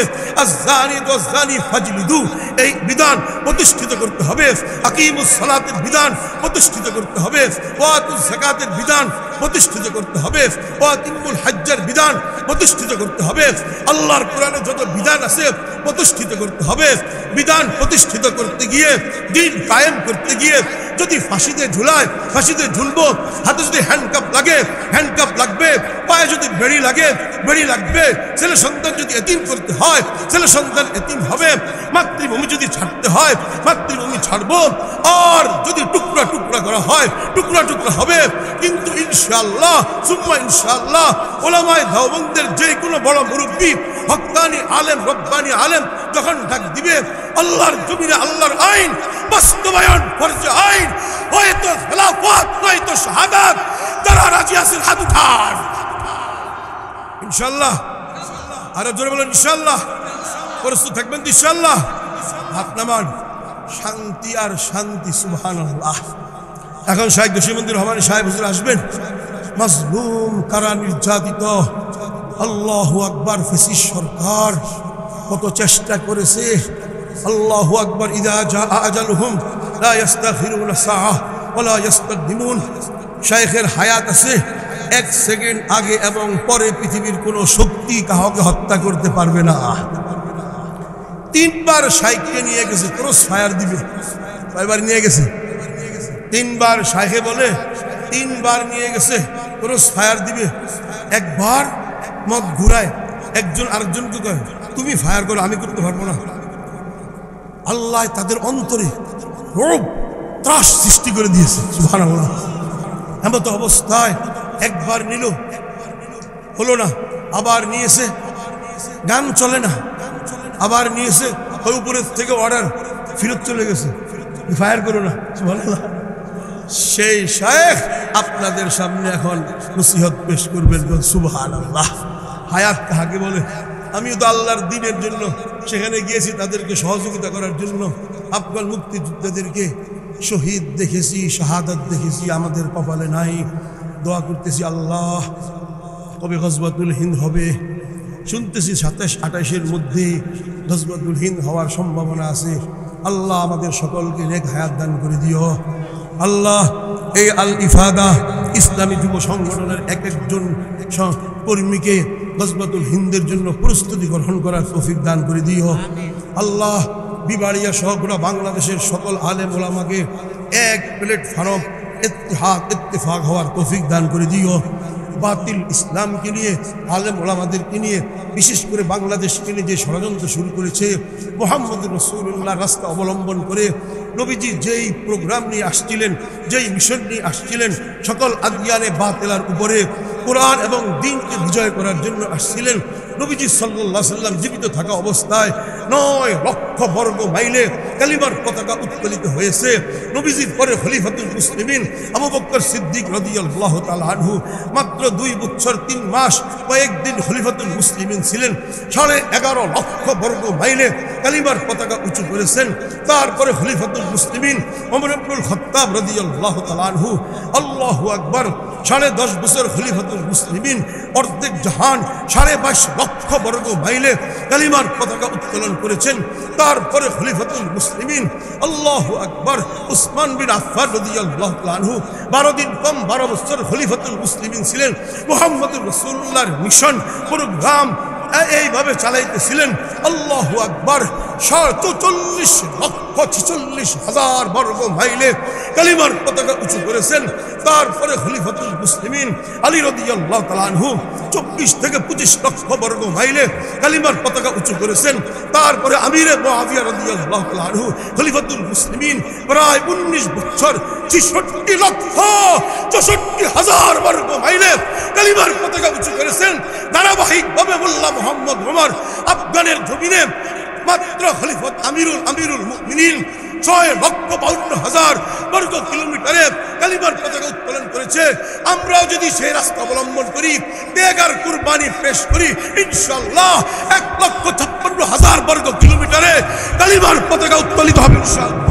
A: এই বিধান প্রতিষ্ঠিত করতে হবে। আকিমুস সালাতের বিধান প্রতিষ্ঠিত করতে হবে। ওয়াতুজ যাকাতের বিধান প্রতিষ্ঠিত করতে হবে। ওয়াতিমুল হজ্জের বিধান প্রতিষ্ঠিত করতে হবে। আল্লাহর কোরআনে যত বিধান আছে প্রতিষ্ঠিত করতে হবে। বিধান প্রতিষ্ঠিত করতে গিয়ে, দিন কায়েম করতে গিয়ে যদি ফাঁসিতে ঝুলায় ফাঁসিতে ঝুলবো, হাতে যদি হ্যান্ডকাপ লাগে হ্যান্ডকাপ লাগবে, পায়ে যদি বেড়ি লাগে বেড়ি লাগবে, ছেলে সন্তান যদি এতিম করতে হয় ছেলে সন্তান এতিম হবে, মাতৃভূমি যদি ছাড়তে হয় মাতৃভূমি ছাড়বো, আর যদি টুকরা টুকরা করা হয় টুকরা টুকরা হবে। কিন্তু ইনশাআল্লাহ সুম্মা ইনশাআল্লাহ ওলামায়ে দেওবন্দের যে কোনো বড় মুরব্বী হক্কানি আলেম রব্বানি আলেম যখন ডাক দিবে আল্লাহর জমিনে আল্লাহর আইন বাস্তবায়ন ফরজে আইন, হয়তো খেলাফত নয়তো শাহাদাত, যারা রাজি আছেন হাত উঠান ইনশাআল্লাহ। আরো জোরে বলেন ইনশাআল্লাহ। প্রস্তুত থাকবেন তো ইনশাআল্লাহ? হাত নামান। শান্তি আর শান্তি, সুবহানাল্লাহ। এখন শাইখ জসিমউদ্দিন রহমানী সাহেব হুজুর আসবেন। মাজলুম কারা নির্যাতিত, আল্লাহু আকবার। ফেসিস সরকার কত চেষ্টা করেছে, আল্লাহু আকবার। ইযা জাআ আজালুহুম লা ইস্তাখিরুনা সাআহ ওয়া লা ইস্তাকদিমুন। শাইখের হায়াত আছে, এক সেকেন্ড আগে এবং পরে পৃথিবীর কোনো শক্তি কাউকে হত্যা করতে পারবে না। তিনবার শাইখকে নিয়ে গেছে, ক্রস ফায়ার দিবে। কয়বার নিয়ে গেছে? তিনবার। শাইখে বলে তিনবার নিয়ে গেছে, ক্রস ফায়ার দিবে। একবার মত ঘুরায়, একজন আরেকজনকে কয় তুমি ফায়ার করো, আমি করতে পারবো না। আল্লাহ তাদের অন্তরে রোগ ত্রাস সৃষ্টি করে দিয়েছে, সুবহানাল্লাহ। এমত অবস্থায় একবার নিল, হলো না, আবার নিয়েছে, গান চলে না, আবার নিয়েছে, ওই উপরের থেকে অর্ডার, ফেরত চলে গেছে, ফায়ার করো না, সুবহানাল্লাহ। সেই শাইখ আপনাদের সামনে এখন নসিহত পেশ করবেন, সুবহানাল্লাহ। হায়াত কাকে বলে? আমিও তো আল্লাহর দ্বীনের জন্য সেখানে গিয়েছি, তাদেরকে সহযোগিতা করার জন্য। আফগান মুক্তিযোদ্ধাদেরকে শহীদ দেখেছি, শাহাদাত দেখেছি, আমাদের কপালে নাই। দোয়া করতেছি আল্লাহ কবে গজওয়াতুল হিন্দ হবে, শুনতেছি 27-28-এর মধ্যে গজওয়াতুল হিন্দ হওয়ার সম্ভাবনা আছে। আল্লাহ আমাদের সকলকে নেক হায়াত দান করে দিও আল্লাহ। এই আল ইফাদা ইসলামী যুব সংগঠনের এক একজন কর্মীকে গজওয়াতুল হিন্দের জন্য প্রস্তুতি গ্রহণ করার তৌফিক দান করে দিও আল্লাহ। বিবাড়িয়া সহ গোটা বাংলাদেশের সকল আলেম ওলামাকে এক প্ল্যাটফর্ম ইত্তেফাক হওয়ার তৌফিক দান করে দিও। বাতিল ইসলামকে নিয়ে, আলেম ওলামাদেরকে নিয়ে, বিশেষ করে বাংলাদেশকে নিয়ে যে ষড়যন্ত্র শুরু করেছে, মুহাম্মদ রাসূলুল্লাহ রাস্তা অবলম্বন করে নবীজি যেই প্রোগ্রাম নিয়ে আসছিলেন, যেই মিশন নিয়ে আসছিলেন, সকল আদিয়ানে বাতিলার উপরে কোরআন এবং দ্বীনকে বিজয় করার জন্য আসছিলেন। নবীজি সাল্লাল্লাহু আলাইহি সাল্লাম জীবিত থাকা অবস্থায় 9 লক্ষ বর্গ মাইলে কালিমার পতাকা উত্তোলিত হয়েছে। নবীজির পরে খলিফাতুল মুসলিমিন আবু বকর সিদ্দিক রাদিয়াল্লাহু তাআলা আনহু মাত্র 2 বছর 3 মাস কয়েকদিন খলিফাতুল মুসলিমিন ছিলেন। 11.5 লক্ষ বর্গ মাইলে কালিমার পতাকা উঁচু করেছেন। তারপরে খলিফাতুল মুসলিমিন ওমর ইবনুল খাত্তাব রাদিয়াল্লাহু তাআলা আনহু, আল্লাহু আকবার, 10.5 বছর খলিফাতুল মুসলিমিন অর্ধেক জাহান 22.5 লক্ষ বর্গ মাইলে কালিমার পতাকা উত্তোলন করেছেন। তারপরে খলিফাতুল মুসলিমিন আল্লাহু আকবার উসমান বিন আফফান রাদিয়াল্লাহু তাআলা আনহু 12 দিন কম 12 বছর খলিফাতুল মুসলিমিন ছিলেন। মুহাম্মদুর রাসূলুল্লাহর মিশন প্রোগ্রাম এইভাবে চালাইতেছিলেন। আল্লাহু আকবার, 44,46,000 বর্গ মাইলে কালিমার পতাকা উঁচু করেছেন। তারপরে খলিফাতুল মুসলিমিন আলী রাদিয়াল্লাহু তাআলা আনহু 24 থেকে 25 লক্ষ বর্গ মাইলে কালিমার পতাকা উঁচু করেছেন। তারপরে আমিরে মুআবিয়া রাদিয়াল্লাহু তাআলা আনহু খলিফাতুল মুসলিমিন প্রায় 19 বছর 66,64,000 বর্গ মাইলে কালিমার পতাকা উঁচু করেছেন। ধারাবাহিকভাবে মোল্লা মুহাম্মদ ওমর আফগানের জমিনে মাত্র খলিফত আমিরুল মুমিনিন 6,52,000 বর্গ কিলোমিটারে কালিমার পতাকা উত্তোলন করেছে। আমরাও যদি সেই রাস্তা অবলম্বন করি, ত্যাগ আর কুরবানি পেশ করি, ইনশাআল্লাহ 1,56,000 বর্গ কিলোমিটারে কালিমার পতাকা উত্তোলিত হবে ইনশাআল্লাহ।